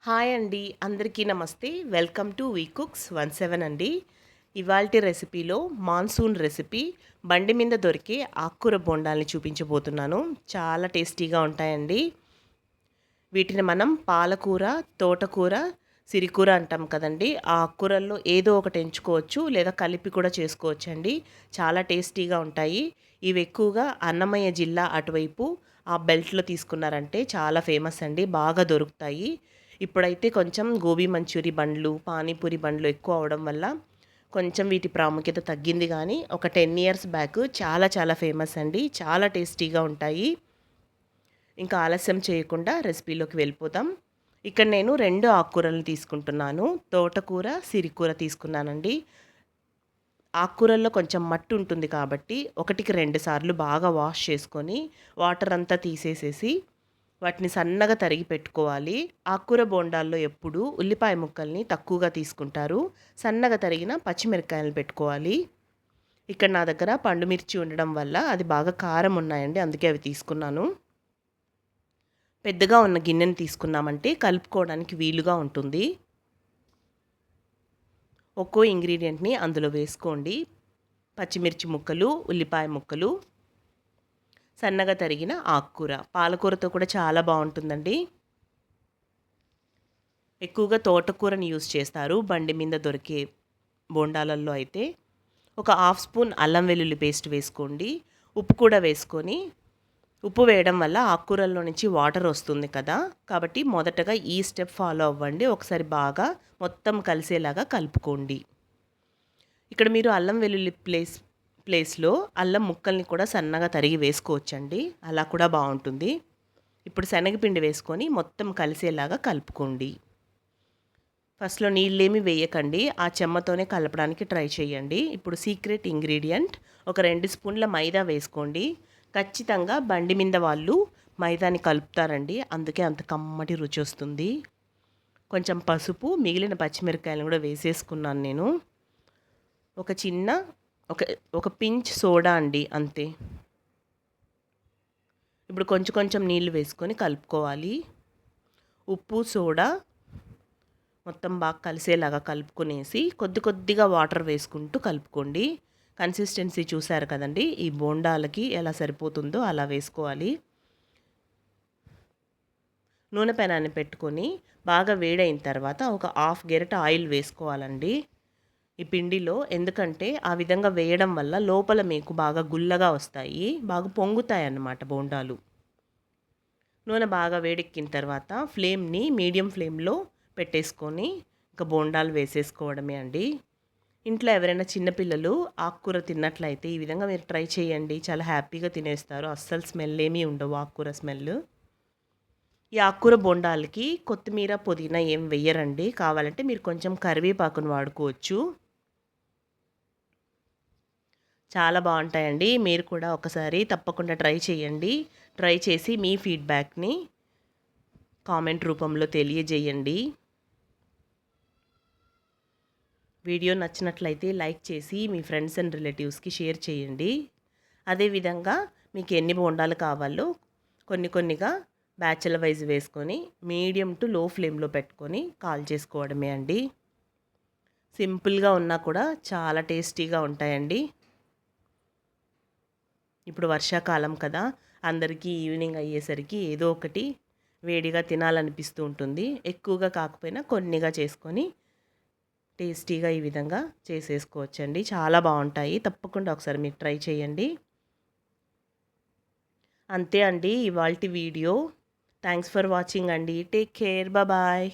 Hi అండి, అందరికీ నమస్తే. వెల్కమ్ టు వీ కుక్స్ 17 అండి. ఇవాల్టి రెసిపీలో మాన్సూన్ రెసిపీ బండి మీద దొరికే ఆకుకూర బోండాల్ని చూపించబోతున్నాను. చాలా టేస్టీగా ఉంటాయండి. వీటిని మనం పాలకూర, తోటకూర, సిరికూర అంటాం కదండి. ఆ ఆకుకూరల్లో ఏదో ఒకటి ఎంచుకోవచ్చు, లేదా కలిపి కూడా చేసుకోవచ్చండి. చాలా టేస్టీగా ఉంటాయి. ఇవి ఎక్కువగా అన్నమయ్య జిల్లా అటువైపు ఆ బెల్ట్లో తీసుకున్నారంటే చాలా ఫేమస్ అండి, బాగా దొరుకుతాయి. ఇప్పుడైతే కొంచెం గోబీ మంచూరి బండ్లు, పానీపూరి బండ్లు ఎక్కువ అవడం వల్ల కొంచెం వీటి ప్రాముఖ్యత తగ్గింది, కానీ ఒక 10 ఇయర్స్ బ్యాక్ చాలా చాలా ఫేమస్ అండి. చాలా టేస్టీగా ఉంటాయి. ఇంకా ఆలస్యం చేయకుండా రెసిపీలోకి వెళ్ళిపోతాం. ఇక్కడ నేను 2 ఆకుకూరలు తీసుకుంటున్నాను. తోటకూర, సిరికూర తీసుకున్నానండి. ఆకుకూరల్లో కొంచెం మట్టి ఉంటుంది కాబట్టి 1కి 2 సార్లు బాగా వాష్ చేసుకొని వాటర్ అంతా తీసేసేసి వాటిని సన్నగా తరిగి పెట్టుకోవాలి. ఆకుకూర బోండాల్లో ఎప్పుడు ఉల్లిపాయ ముక్కల్ని తక్కువగా తీసుకుంటారు. సన్నగా తరిగిన పచ్చిమిరపకాయలు పెట్టుకోవాలి. ఇక్కడ నా దగ్గర పండు మిర్చి ఉండడం వల్ల అది బాగా కారం ఉన్నాయండి, అందుకే అవి తీసుకున్నాను. పెద్దగా ఉన్న గిన్నెని తీసుకున్నామంటే కలుపుకోవడానికి వీలుగా ఉంటుంది. ఒక్కో ఇంగ్రీడియంట్ని అందులో వేసుకోండి. పచ్చిమిర్చి ముక్కలు, ఉల్లిపాయ ముక్కలు, సన్నగా తరిగిన ఆకుకూర. పాలకూరతో కూడా చాలా బాగుంటుందండి. ఎక్కువగా తోటకూరని యూజ్ చేస్తారు బండి మీద దొరికే బోండాలల్లో అయితే. ఒక హాఫ్ స్పూన్ అల్లం వెల్లుల్లి పేస్ట్ వేసుకోండి. ఉప్పు కూడా వేసుకొని, ఉప్పు వేయడం వల్ల ఆకుకూరల్లో నుంచి వాటర్ వస్తుంది కదా, కాబట్టి మొదటగా ఈ స్టెప్ ఫాలో అవ్వండి. ఒకసారి బాగా మొత్తం కలిసేలాగా కలుపుకోండి. ఇక్కడ మీరు అల్లం వెల్లుల్లి ప్లేస్లో అల్లం ముక్కల్ని కూడా సన్నగా తరిగి వేసుకోవచ్చండి, అలా కూడా బాగుంటుంది. ఇప్పుడు శనగపిండి వేసుకొని మొత్తం కలిసేలాగా కలుపుకోండి. ఫస్ట్లో నీళ్ళేమి వేయకండి, ఆ చెమ్మతోనే కలపడానికి ట్రై చేయండి. ఇప్పుడు సీక్రెట్ ఇంగ్రీడియంట్, ఒక 2 స్పూన్ల మైదా వేసుకోండి. ఖచ్చితంగా బండి మీద వాళ్ళు మైదాని కలుపుతారండి, అందుకే అంత కమ్మటి రుచి వస్తుంది. కొంచెం పసుపు, మిగిలిన పచ్చిమిరపకాయలను కూడా వేసేసుకున్నాను నేను. ఒక చిన్న ఒక పించ్ సోడా అండి, అంతే. ఇప్పుడు కొంచెం కొంచెం నీళ్ళు వేసుకొని కలుపుకోవాలి. ఉప్పు, సోడా మొత్తం బాగా కలిసేలాగా కలుపుకునేసి కొద్ది కొద్దిగా వాటర్ వేసుకుంటూ కలుపుకోండి. కన్సిస్టెన్సీ చూసారు కదండి, ఈ బోండాలకి ఎలా సరిపోతుందో అలా వేసుకోవాలి. నూనె పెనాన్ని పెట్టుకొని బాగా వేడైన తర్వాత ఒక హాఫ్ గెరట ఆయిల్ వేసుకోవాలండి ఈ పిండిలో. ఎందుకంటే ఆ విధంగా వేయడం వల్ల లోపల మీకు బాగా గుల్లగా వస్తాయి, బాగా పొంగుతాయి అన్నమాట బోండాలు. నూనె బాగా వేడెక్కిన తర్వాత ఫ్లేమ్ని మీడియం ఫ్లేమ్లో పెట్టేసుకొని ఇంకా బోండాలు వేసేసుకోవడమే అండి. ఇంట్లో ఎవరైనా చిన్నపిల్లలు ఆకుకూర తిన్నట్లయితే ఈ విధంగా మీరు ట్రై చేయండి, చాలా హ్యాపీగా తినేస్తారు. అస్సలు స్మెల్ ఏమీ ఉండవు, ఆకుకూర స్మెల్. ఈ ఆకుకూర బోండాలకి కొత్తిమీర, పుదీనా ఏం వెయ్యరండి. కావాలంటే మీరు కొంచెం కరివేపాకును వాడుకోవచ్చు. చాలా బాగుంటాయండి. మీరు కూడా ఒకసారి తప్పకుండా ట్రై చేయండి. ట్రై చేసి మీ ఫీడ్బ్యాక్ని కామెంట్ రూపంలో తెలియజేయండి. వీడియో నచ్చినట్లయితే లైక్ చేసి మీ ఫ్రెండ్స్ అండ్ రిలేటివ్స్కి షేర్ చేయండి. అదేవిధంగా మీకు ఎన్ని బోండాలు కావాలో కొన్ని కొన్నిగా బ్యాచ్ల వైజ్ వేసుకొని మీడియం టు లో ఫ్లేమ్లో పెట్టుకొని కాల్ చేసుకోవడమే అండి. సింపుల్గా ఉన్నా కూడా చాలా టేస్టీగా ఉంటాయండి. ఇప్పుడు వర్షాకాలం కదా, అందరికీ ఈవినింగ్ అయ్యేసరికి ఏదో ఒకటి వేడిగా తినాలనిపిస్తూ ఉంటుంది. ఎక్కువగా కాకపోయినా కొన్నిగా చేసుకొని టేస్టీగా ఈ విధంగా చేసేసుకోవచ్చండి. చాలా బాగుంటాయి, తప్పకుండా ఒకసారి మీరు ట్రై చేయండి. అంతే అండి ఇవాల్టి వీడియో. థ్యాంక్స్ ఫర్ వాచింగ్ అండి. Take care, bye.